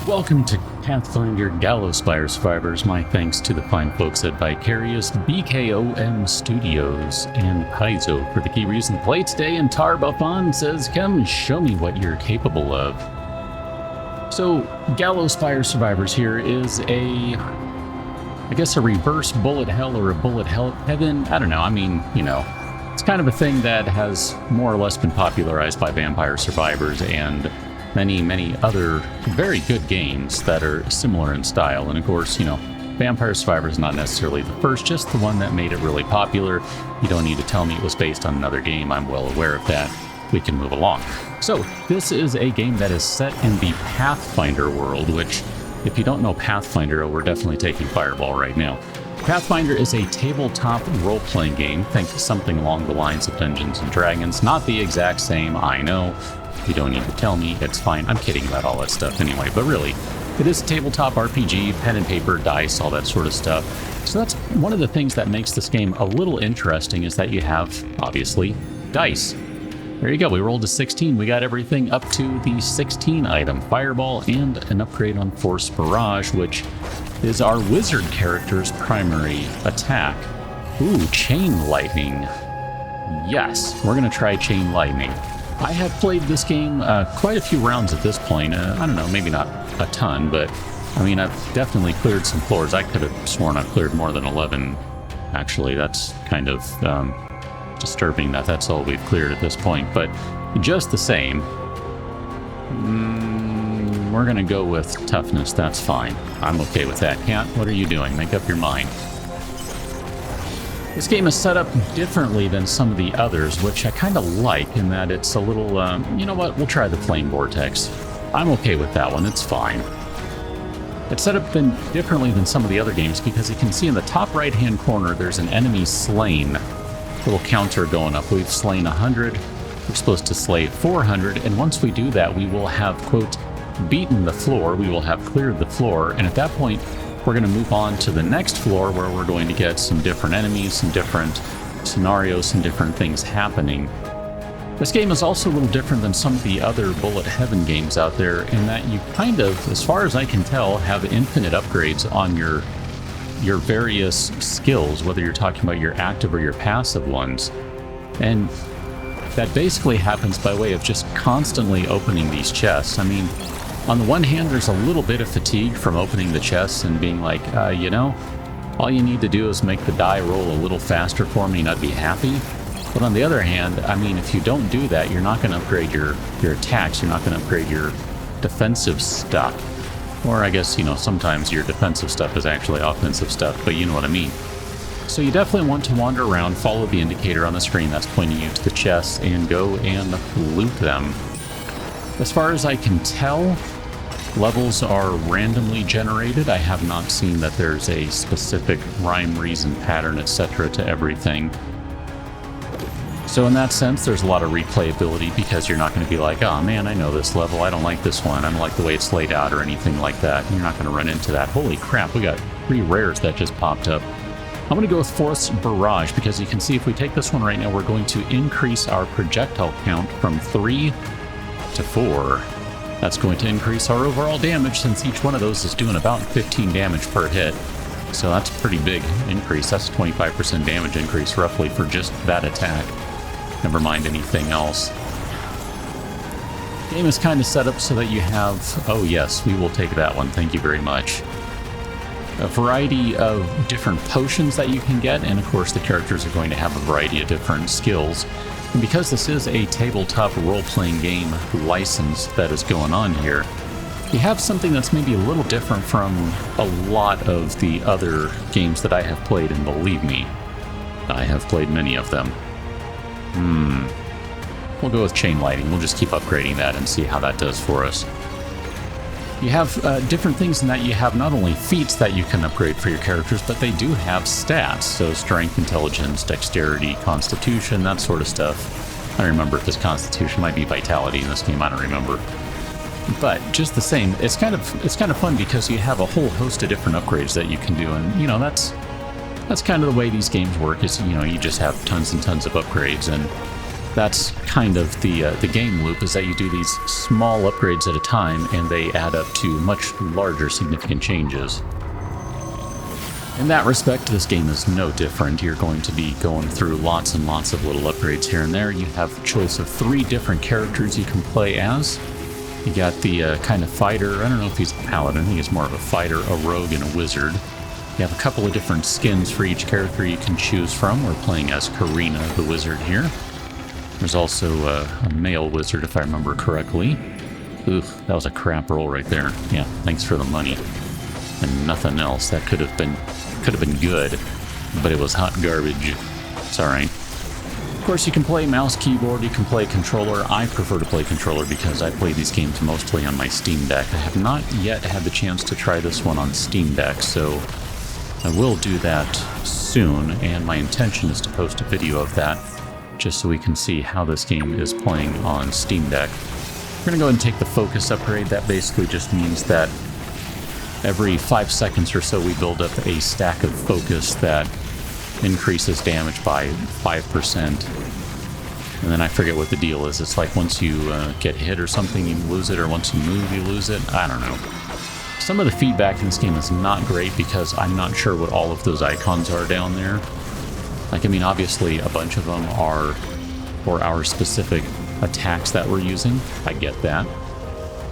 Welcome to Pathfinder Gallowspire Survivors. My thanks to the fine folks at Vicarious, BKOM Studios, and Paizo for the key reason to play today. And Tarbafan says, come show me what you're capable of. So, Gallowspire Survivors here is I guess a reverse bullet hell or a bullet hell heaven. I don't know. I mean, it's kind of a thing that has more or less been popularized by Vampire Survivors and many other very good games that are similar in style. And of course, Vampire Survivors is not necessarily the first, just the one that made it really popular. You don't need to tell me it was based on another game. I'm well aware of that. We can move along. So this is a game that is set in the Pathfinder world, which, if you don't know Pathfinder, we're definitely taking Fireball right now. Pathfinder is a tabletop role-playing game. Think something along the lines of Dungeons & Dragons. Not the exact same, I know. You don't need to tell me, it's fine. I'm kidding about all that stuff anyway, but really, it is a tabletop RPG, pen and paper, dice, all that sort of stuff. So that's one of the things that makes this game a little interesting, is that you have, obviously, dice. There you go, we rolled a 16. We got everything up to the 16 item, Fireball, and an upgrade on Force Barrage, which is our wizard character's primary attack. Ooh, Chain Lightning. Yes, we're going to try Chain Lightning. I have played this game quite a few rounds at this point. I don't know, maybe not a ton, but I mean, I've definitely cleared some floors. I could have sworn I've cleared more than 11. Actually, that's kind of disturbing that that's all we've cleared at this point. But just the same, we're going to go with toughness. That's fine. I'm okay with that. Cat, what are you doing? Make up your mind. This game is set up differently than some of the others, which I kind of like, in that it's a little, you know what, we'll try the Flame Vortex. I'm okay with that one, it's fine. It's set up differently than some of the other games because you can see in the top right-hand corner there's an enemy slain. Little counter going up. We've slain 100, we're supposed to slay 400, and once we do that, we will have, quote, beaten the floor, we will have cleared the floor, and at that point, we're going to move on to the next floor where we're going to get some different enemies, some different scenarios, some different things happening. This game is also a little different than some of the other Bullet Heaven games out there in that you kind of, as far as I can tell, have infinite upgrades on your various skills, whether you're talking about your active or your passive ones. And that basically happens by way of just constantly opening these chests. I mean, on the one hand, there's a little bit of fatigue from opening the chests and being like, all you need to do is make the die roll a little faster for me and I'd be happy. But on the other hand, I mean, if you don't do that, you're not going to upgrade your attacks, you're not going to upgrade your defensive stuff. Or I guess, sometimes your defensive stuff is actually offensive stuff, but you know what I mean. So you definitely want to wander around, follow the indicator on the screen that's pointing you to the chests, and go and loot them. As far as I can tell, levels are randomly generated. I have not seen that there's a specific rhyme, reason, pattern, etc. to everything. So in that sense, there's a lot of replayability because you're not going to be like, oh man, I know this level, I don't like this one, I don't like the way it's laid out or anything like that. You're not going to run into that. Holy crap, we got 3 rares that just popped up. I'm going to go with Force Barrage because you can see if we take this one right now, we're going to increase our projectile count from 3 to 4. That's going to increase our overall damage since each one of those is doing about 15 damage per hit. So that's a pretty big increase. That's a 25% damage increase roughly for just that attack. Never mind anything else. The game is kind of set up so that you have, oh yes, we will take that one, thank you very much. A variety of different potions that you can get, and of course the characters are going to have a variety of different skills. And because this is a tabletop role-playing game license that is going on here, you have something that's maybe a little different from a lot of the other games that I have played, and believe me, I have played many of them. We'll go with Chain Lightning. We'll just keep upgrading that and see how that does for us. You have different things in that you have not only feats that you can upgrade for your characters, but they do have stats. So strength, intelligence, dexterity, constitution, that sort of stuff. I don't remember if this constitution might be vitality in this game. I don't remember. But just the same, it's kind of fun because you have a whole host of different upgrades that you can do, and that's kind of the way these games work. Is you just have tons and tons of upgrades, and That's kind of the game loop, is that you do these small upgrades at a time, and they add up to much larger significant changes. In that respect, this game is no different. You're going to be going through lots and lots of little upgrades here and there. You have a choice of 3 different characters you can play as. You got the kind of fighter. I don't know if he's a paladin. I think he's more of a fighter, a rogue, and a wizard. You have a couple of different skins for each character you can choose from. We're playing as Karina, the wizard here. There's also a male wizard, if I remember correctly. Ooh, that was a crap roll right there. Yeah, thanks for the money. And nothing else. That could have been good, but it was hot garbage. It's alright. Of course, you can play mouse, keyboard, you can play controller. I prefer to play controller because I play these games mostly on my Steam Deck. I have not yet had the chance to try this one on Steam Deck, so I will do that soon, and my intention is to post a video of that, just so we can see how this game is playing on Steam Deck. We're going to go ahead and take the focus upgrade. That basically just means that every 5 seconds or so we build up a stack of focus that increases damage by 5%. And then I forget what the deal is. It's like once you get hit or something, you lose it, or once you move, you lose it. I don't know. Some of the feedback in this game is not great because I'm not sure what all of those icons are down there. Like, I mean, obviously a bunch of them are for our specific attacks that we're using. I get that.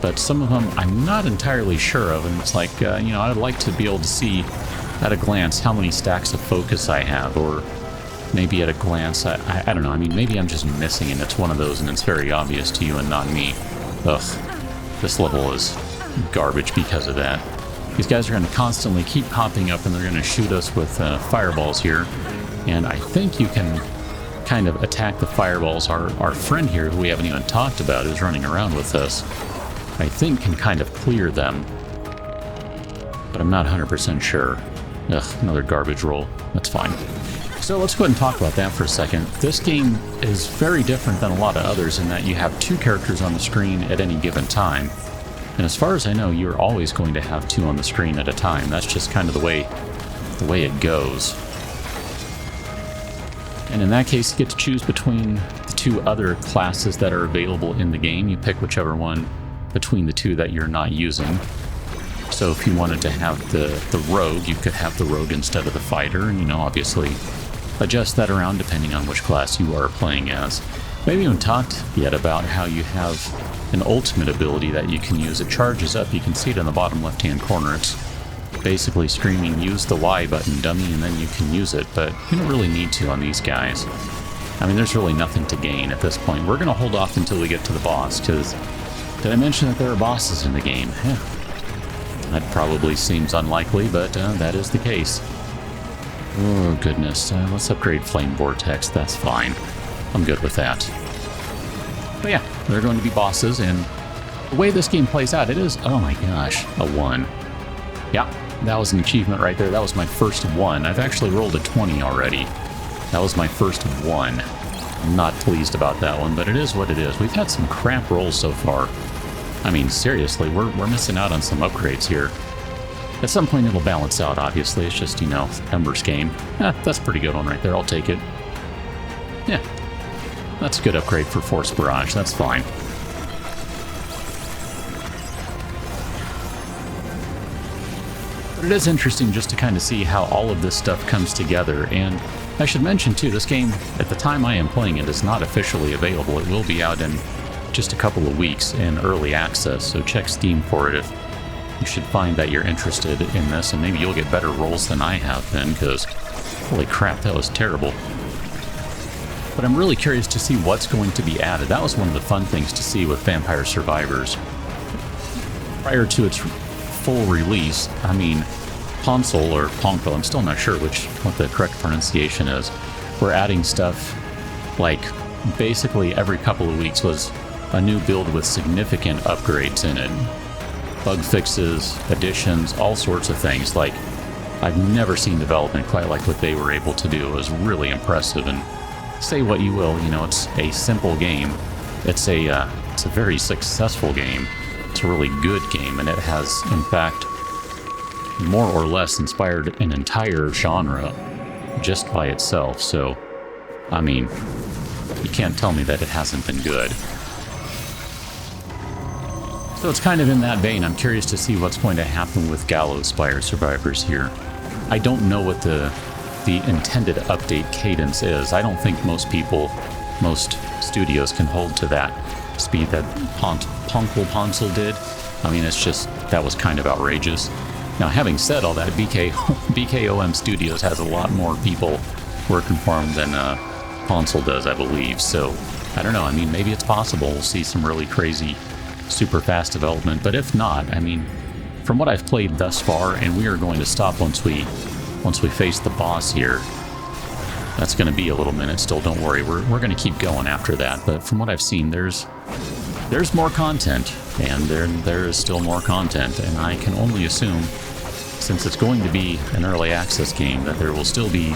But some of them I'm not entirely sure of, and it's like, you know, I'd like to be able to see at a glance how many stacks of focus I have, or maybe at a glance, I don't know, I mean, maybe I'm just missing and it's one of those and it's very obvious to you and not me. Ugh, this level is garbage because of that. These guys are going to constantly keep popping up and they're going to shoot us with fireballs here, and I think you can kind of attack the fireballs. Our friend here, who we haven't even talked about, is running around with us. I think can kind of clear them, but I'm not 100% sure. Ugh, another garbage roll. That's fine. So let's go ahead and talk about that for a second. This game is very different than a lot of others in that you have 2 characters on the screen at any given time. And as far as I know, you're always going to have 2 on the screen at a time. That's just kind of the way it goes. And in that case, you get to choose between the 2 other classes that are available in the game. You pick whichever one between the 2 that you're not using. So if you wanted to have the rogue, you could have the rogue instead of the fighter, and, you know, obviously adjust that around depending on which class you are playing as. We haven't even talked yet about how you have an ultimate ability that you can use. It charges up. You can see it in the bottom left-hand corner. It's basically screaming, use the Y button, dummy, and then you can use it, but you don't really need to on these guys. I mean, there's really nothing to gain at this point. We're going to hold off until we get to the boss, because did I mention that there are bosses in the game? Yeah. That probably seems unlikely, but that is the case. Oh, goodness. Let's upgrade Flame Vortex. That's fine. I'm good with that. But yeah, there are going to be bosses, and the way this game plays out, it is, oh my gosh, a 1. Yeah, that was an achievement right there. That was my first 1. I've actually rolled a 20 already. That was my first 1. I'm not pleased about that one, but it is what it is. We've had some crap rolls so far. I mean, seriously, we're missing out on some upgrades here. At some point it'll balance out, obviously. It's just, you know, Ember's game. That's a pretty good one right there. I'll take it. Yeah, that's a good upgrade for Force Barrage. That's fine. But it is interesting just to kind of see how all of this stuff comes together. And I should mention, too, this game, at the time I am playing it, is not officially available. It will be out in just a couple of weeks in early access, so check Steam for it if you should find that you're interested in this, and maybe you'll get better rolls than I have then, because holy crap, that was terrible. But I'm really curious to see what's going to be added. That was one of the fun things to see with Vampire Survivors. Prior to its full release, I mean, Ponsol or Ponko, I'm still not sure what the correct pronunciation is, we're adding stuff like basically every couple of weeks was a new build with significant upgrades in it. Bug fixes, additions, all sorts of things. Like, I've never seen development quite like what they were able to do. It was really impressive, and say what you will, you know, it's a simple game. It's a very successful game. It's a really good game, and it has, in fact, more or less inspired an entire genre just by itself. So I mean, you can't tell me that it hasn't been good. So it's kind of in that vein. I'm curious to see what's going to happen with Gallowspire Survivors here. I don't know what the intended update cadence is. I don't think most studios can hold to that speed that Ponsel did. I mean, it's just, that was kind of outrageous. Now, having said all that, BKOM Studios has a lot more people working for them than Ponsel does, I believe. So, I don't know. I mean, maybe it's possible we'll see some really crazy, super fast development. But if not, I mean, from what I've played thus far, and we are going to stop once we face the boss here. That's going to be a little minute still, don't worry. We're going to keep going after that. But from what I've seen, there's more content, and there is still more content, and I can only assume, since it's going to be an early access game, that there will still be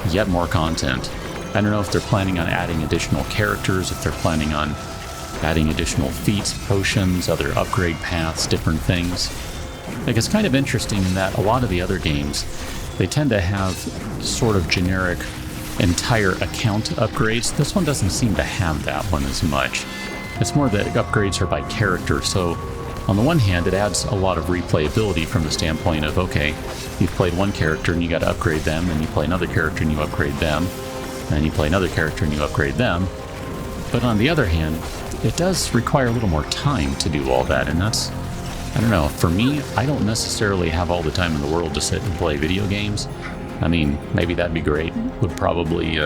yet more content. I don't know if they're planning on adding additional characters, if they're planning on adding additional feats, potions, other upgrade paths, different things. Like, it's kind of interesting in that a lot of the other games, they tend to have sort of generic entire account upgrades. This one doesn't seem to have that one as much. It's more that upgrades are by character, so on the one hand, it adds a lot of replayability from the standpoint of, okay, you've played one character and you got to upgrade them, then you play another character and you upgrade them, then you play another character and you upgrade them. But on the other hand, it does require a little more time to do all that, and that's, I don't know, for me, I don't necessarily have all the time in the world to sit and play video games. I mean, maybe that'd be great. Would probably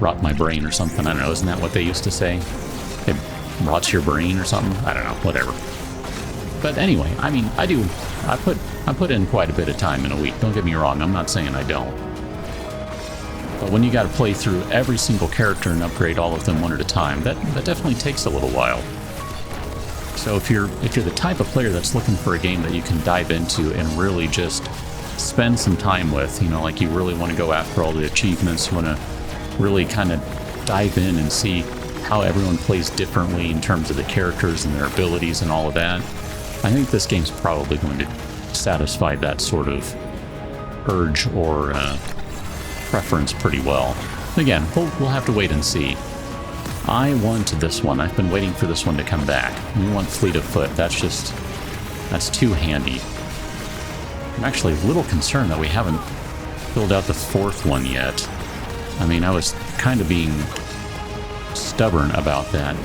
rot my brain or something. I don't know, isn't that what they used to say? It rots your brain or something? I don't know, whatever. But anyway, I mean, I put in quite a bit of time in a week. Don't get me wrong, I'm not saying I don't. But when you got to play through every single character and upgrade all of them one at a time, that definitely takes a little while. So if you're the type of player that's looking for a game that you can dive into and really just spend some time with, you know, like you really want to go after all the achievements, you want to really kind of dive in and see how everyone plays differently in terms of the characters and their abilities and all of that, I think this game's probably going to satisfy that sort of urge or preference pretty well. Again, we'll have to wait and see. I want this one. I've been waiting for this one to come back. We want Fleet of Foot. That's too handy. I'm actually a little concerned that we haven't filled out the fourth one yet. I mean, I was kind of being stubborn about that.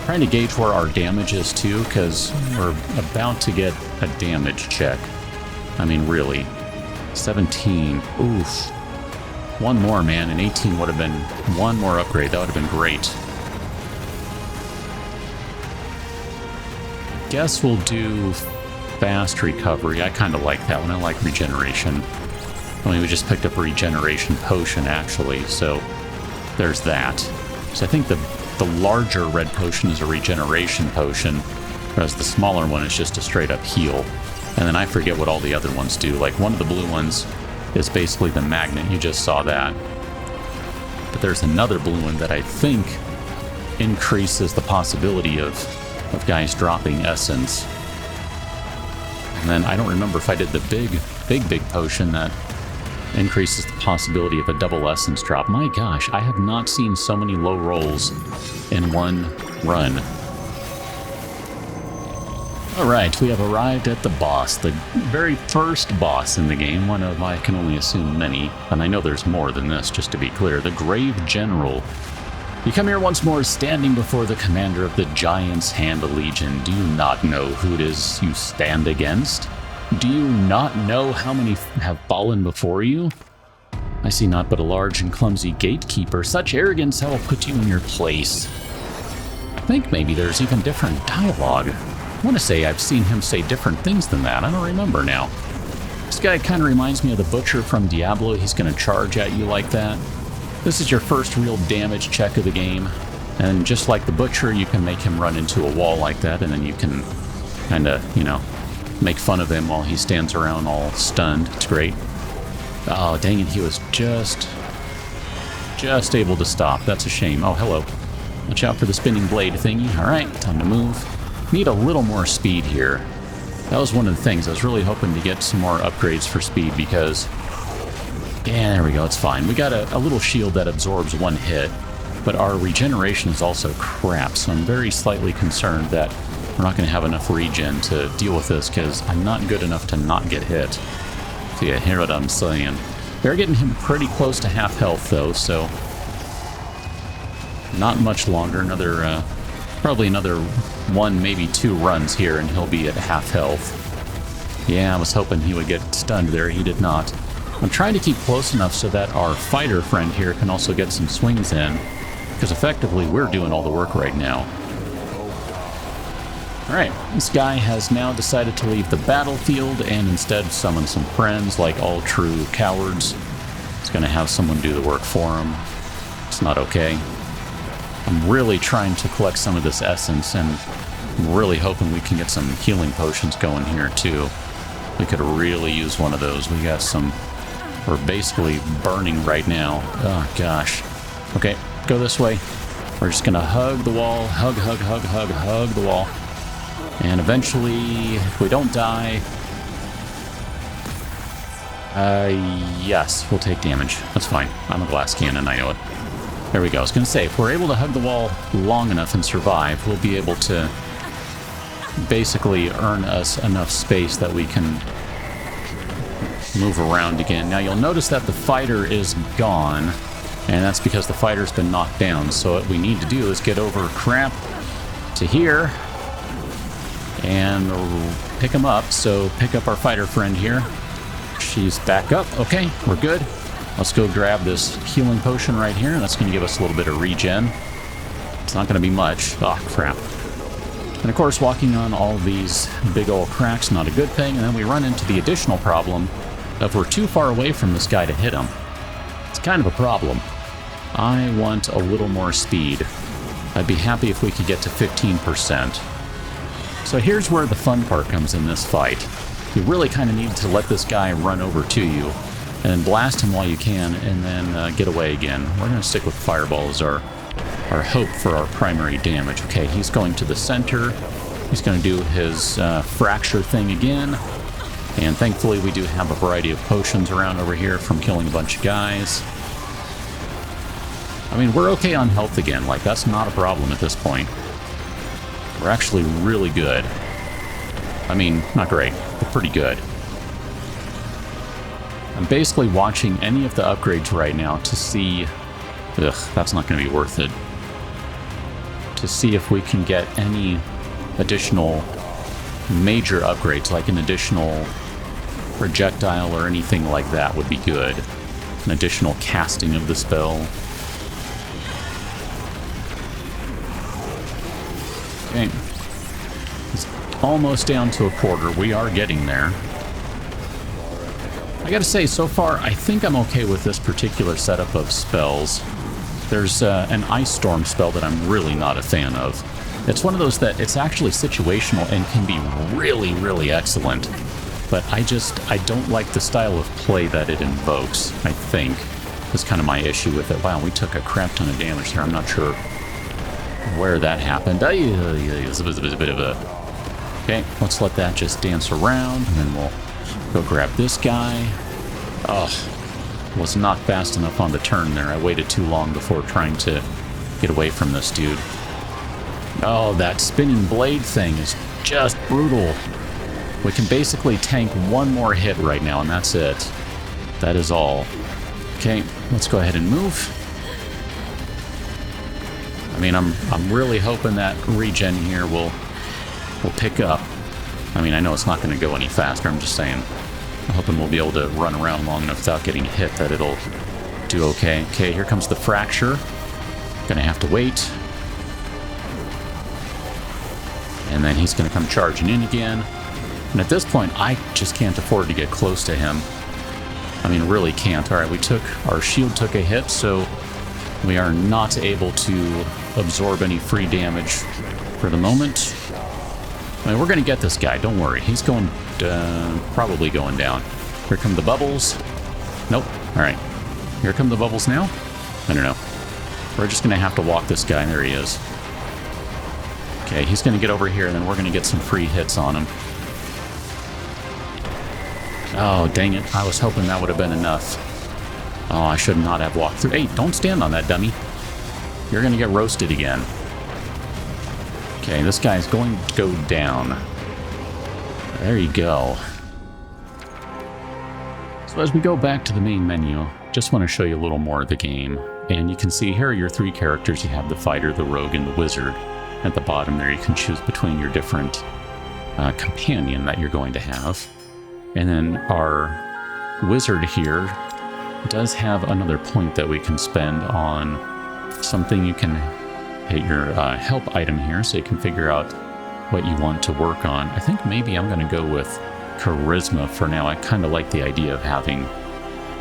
Trying to gauge where our damage is too, because we're about to get a damage check. I mean, really. 17. Oof. One more, man, and 18 would have been one more upgrade. That would have been great. Guess we'll do fast recovery. I kind of like that one. I like regeneration. I mean, we just picked up a regeneration potion, actually, so there's that. So I think the larger red potion is a regeneration potion, whereas the smaller one is just a straight-up heal. And then I forget what all the other ones do. Like, one of the blue ones is basically the magnet. You just saw that. But there's another blue one that I think increases the possibility of guys dropping essence. And then I don't remember if I did the big potion that increases the possibility of a double essence drop. My gosh, I have not seen so many low rolls in one run. Alright, we have arrived at the boss, the very first boss in the game, one of, I can only assume, many, and I know there's more than this, just to be clear, the Grave General. You come here once more, standing before the commander of the Giant's Hand Legion. Do you not know who it is you stand against? Do you not know how many have fallen before you? I see naught but a large and clumsy gatekeeper. Such arrogance will put you in your place. I think maybe there's even different dialogue. I want to say I've seen him say different things than that. I don't remember now. This guy kind of reminds me of the Butcher from Diablo. He's going to charge at you like that. This is your first real damage check of the game. And just like the Butcher, you can make him run into a wall like that, and then you can kind of, you know, make fun of him while he stands around all stunned. It's great. Oh, dang it, he was just able to stop. That's a shame. Oh, hello. Watch out for the spinning blade thingy. All right, time to move. Need a little more speed here. That was one of the things. I was really hoping to get some more upgrades for speed because Yeah, there we go. It's fine. We got a little shield that absorbs one hit, but our regeneration is also crap, so I'm very slightly concerned that we're not going to have enough regen to deal with this, because I'm not good enough to not get hit. So yeah, hear what I'm saying. They're getting him pretty close to half health, though, so not much longer. Another, probably another 1, maybe 2 runs here, and he'll be at half health. Yeah, I was hoping he would get stunned there. He did not. I'm trying to keep close enough so that our fighter friend here can also get some swings in, because effectively we're doing all the work right now. Alright, this guy has now decided to leave the battlefield and instead summon some friends, like all true cowards. He's going to have someone do the work for him. It's not okay. I'm really trying to collect some of this essence, and I'm really hoping we can get some healing potions going here too. We could really use one of those. We got some... We're basically burning right now. Oh, gosh. Okay, go this way. We're just going to hug the wall. Hug the wall. And eventually, if we don't die... yes, we'll take damage. That's fine. I'm a glass cannon, I know it. There we go. I was going to say, if we're able to hug the wall long enough and survive, we'll be able to basically earn us enough space that we can move around again. Now, you'll notice that the fighter is gone, and that's because the fighter's been knocked down. So what we need to do is get over crap to here and pick him up. So pick up our fighter friend here. She's back up. Okay, we're good. Let's go grab this healing potion right here. That's going to give us a little bit of regen. It's not going to be much. Oh, crap. And of course, walking on all these big old cracks, not a good thing. And then we run into the additional problem of we're too far away from this guy to hit him. It's kind of a problem. I want a little more speed. I'd be happy if we could get to 15%. So here's where the fun part comes in this fight. You really kind of need to let this guy run over to you, and then blast him while you can, and then get away again. We're going to stick with Fireball as our hope for our primary damage. Okay, he's going to the center. He's going to do his fracture thing again. And thankfully we do have a variety of potions around over here from killing a bunch of guys. I mean, we're okay on health again. Like, that's not a problem at this point. We're actually really good. I mean, not great, but pretty good. I'm basically watching any of the upgrades right now to see... Ugh, that's not going to be worth it. To see if we can get any additional major upgrades, like an additional projectile or anything like that would be good. An additional casting of the spell. Okay. It's almost down to a quarter. We are getting there. I gotta say, so far, I think I'm okay with this particular setup of spells. There's an Ice Storm spell that I'm really not a fan of. It's one of those that it's actually situational and can be really, really excellent. But I don't like the style of play that it invokes, I think. That's kind of my issue with it. Wow, we took a crap ton of damage there. I'm not sure where that happened. It's a bit of a... Okay, let's let that just dance around, and then we'll go grab this guy. Oh, was not fast enough on the turn there. I waited too long before trying to get away from this dude. Oh, that spinning blade thing is just brutal. We can basically tank one more hit right now, and that's it. That is all. Okay, let's go ahead and move. I mean, I'm really hoping that regen here will pick up. I mean, I know it's not going to go any faster. I'm just saying. I'm hoping we'll be able to run around long enough without getting hit that it'll do okay. Okay, here comes the fracture. Gonna have to wait. And then he's gonna come charging in again. And at this point, I just can't afford to get close to him. I mean, really can't. All right, our shield took a hit, so we are not able to absorb any free damage for the moment. I mean, we're going to get this guy, don't worry. He's going, probably going down. Here come the bubbles. Nope. All right. Here come the bubbles now? I don't know. We're just going to have to walk this guy. There he is. Okay, he's going to get over here, and then we're going to get some free hits on him. Oh, dang it. I was hoping that would have been enough. Oh, I should not have walked through. Hey, don't stand on that, dummy. You're going to get roasted again. Okay, this guy's going to go down. There you go. So as we go back to the main menu, just want to show you a little more of the game. And you can see here are your three characters. You have the fighter, the rogue, and the wizard. At the bottom there, you can choose between your different companion that you're going to have. And then our wizard here does have another point that we can spend on something. You can hit your help item here so you can figure out what you want to work on. I think maybe I'm going to go with charisma for now. I kind of like the idea of having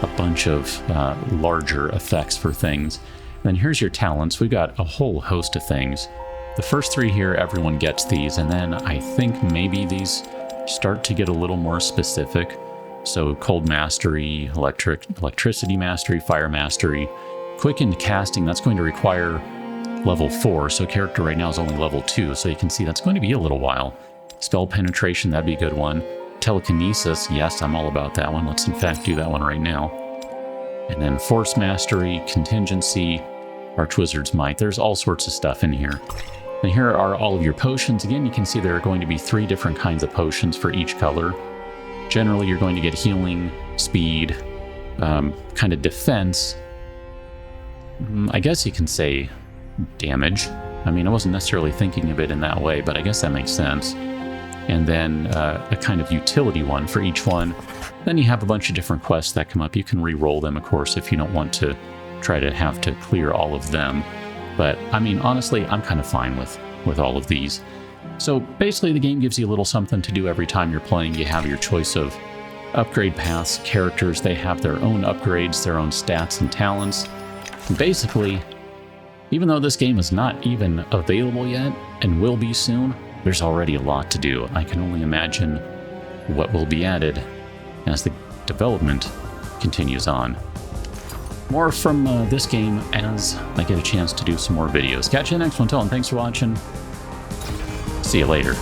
a bunch of larger effects for things. And then here's your talents. We've got a whole host of things. The first three here, everyone gets these, and then I think maybe these start to get a little more specific. So cold mastery, electricity mastery, fire mastery, quickened casting, that's going to require level 4, so character right now is only level 2, so you can see that's going to be a little while. Spell penetration, that'd be a good one. Telekinesis, yes, I'm all about that one. Let's in fact do that one right now. And then force mastery, contingency, Archwizard's Might. There's all sorts of stuff in here. And here are all of your potions. Again, you can see there are going to be 3 different kinds of potions for each color. Generally, you're going to get healing, speed, kind of defense. I guess you can say damage. I mean, I wasn't necessarily thinking of it in that way, but I guess that makes sense. And then a kind of utility one for each one. Then you have a bunch of different quests that come up. You can re-roll them, of course, if you don't want to try to have to clear all of them. But, I mean, honestly, I'm kind of fine with all of these. So, basically, the game gives you a little something to do every time you're playing. You have your choice of upgrade paths, characters. They have their own upgrades, their own stats and talents. And basically, even though this game is not even available yet, and will be soon, there's already a lot to do. I can only imagine what will be added as the development continues on. More from this game as I get a chance to do some more videos. Catch you in the next one. Till then, thanks for watching. See you later.